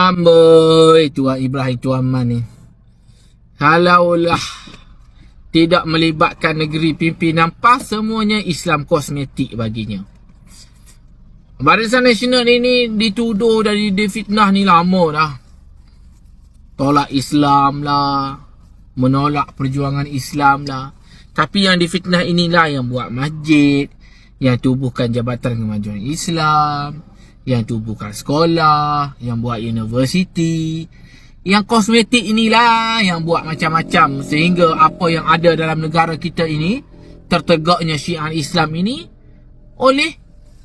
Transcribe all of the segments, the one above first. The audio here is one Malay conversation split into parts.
Amboi, Tuan Ibrahim Tuan Man ni. Kalaulah tidak melibatkan negeri pimpinan PAS, semuanya Islam kosmetik baginya. Barisan Nasional ini dituduh dan difitnah ni lama dah. Tolak Islam lah, menolak perjuangan Islam lah. Tapi yang difitnah inilah yang buat masjid, yang tubuhkan Jabatan Kemajuan Islam, yang tubuhkan sekolah, yang buat universiti. Yang kosmetik inilah yang buat macam-macam, sehingga apa yang ada dalam negara kita ini, tertegaknya Syiar Islam ini oleh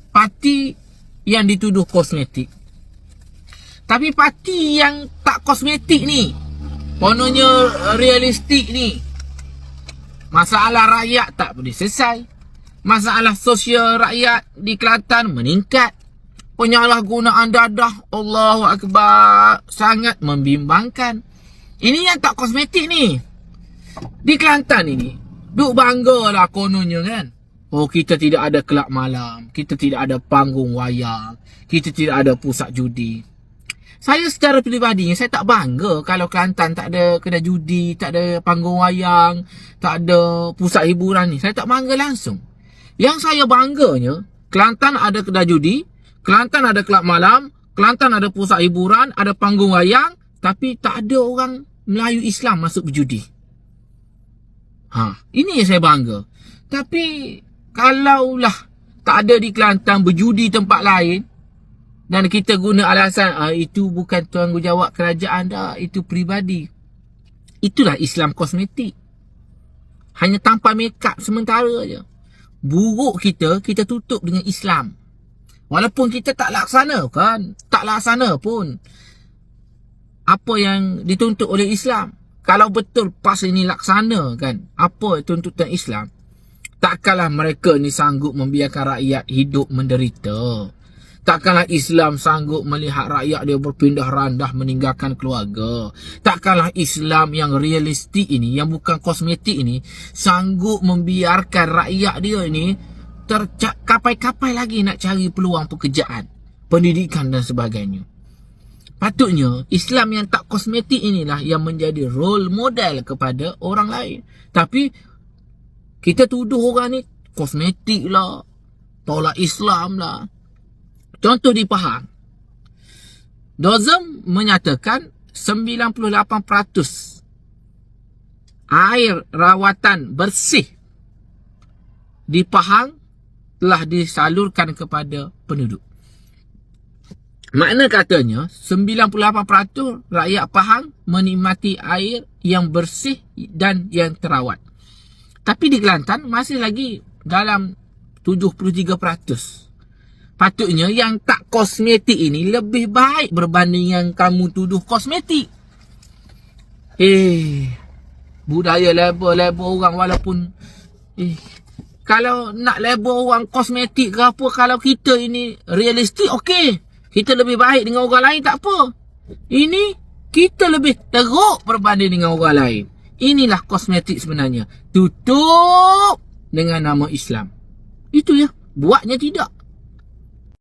parti yang dituduh kosmetik. Tapi parti yang tak kosmetik ni, kononnya realistik ni, masalah rakyat tak boleh selesai. Masalah sosial rakyat di Kelantan meningkat. Penyalahgunaan dadah, Allahu Akbar, sangat membimbangkan. Ini yang tak kosmetik ni. Di Kelantan ini, duk bangga lah kononnya kan. Oh, kita tidak ada kelab malam, kita tidak ada panggung wayang, kita tidak ada pusat judi. Saya secara peribadinya, saya tak bangga kalau Kelantan tak ada kedai judi, tak ada panggung wayang, tak ada pusat hiburan ni. Saya tak bangga langsung. Yang saya bangganya, Kelantan ada kedai judi, Kelantan ada kelab malam, Kelantan ada pusat hiburan, ada panggung wayang, tapi tak ada orang Melayu Islam masuk berjudi. Ini yang saya bangga. Tapi kalaulah tak ada di Kelantan berjudi tempat lain, dan kita guna alasan itu bukan tanggungjawab kerajaan dah, itu peribadi. Itulah Islam kosmetik. Hanya tanpa make up sementara je. Buruk kita tutup dengan Islam. Walaupun kita tak laksana kan, tak laksana pun apa yang dituntut oleh Islam. Kalau betul PAS ini laksana kan apa tuntutan Islam, takkanlah mereka ni sanggup membiarkan rakyat hidup menderita. Takkanlah Islam sanggup melihat rakyat dia berpindah randah meninggalkan keluarga. Takkanlah Islam yang realistik ini, yang bukan kosmetik ini, sanggup membiarkan rakyat dia ini terkapai-kapai lagi nak cari peluang pekerjaan, pendidikan dan sebagainya. Patutnya Islam yang tak kosmetik inilah yang menjadi role model kepada orang lain. Tapi kita tuduh orang ni kosmetik lah, tolak Islam lah. Contoh di Pahang, Dozem menyatakan 98% air rawatan bersih di Pahang telah disalurkan kepada penduduk. Makna katanya 98% rakyat Pahang menikmati air yang bersih dan yang terawat. Tapi di Kelantan masih lagi dalam 73%. Patutnya yang tak kosmetik ini lebih baik berbanding yang kamu tuduh kosmetik. Budaya label orang walaupun kalau nak label orang kosmetik ke apa, kalau kita ini realistik, okey. Kita lebih baik dengan orang lain, tak apa. Ini kita lebih teruk berbanding dengan orang lain. Inilah kosmetik sebenarnya. Tutup dengan nama Islam. Itu ya. Buatnya tidak.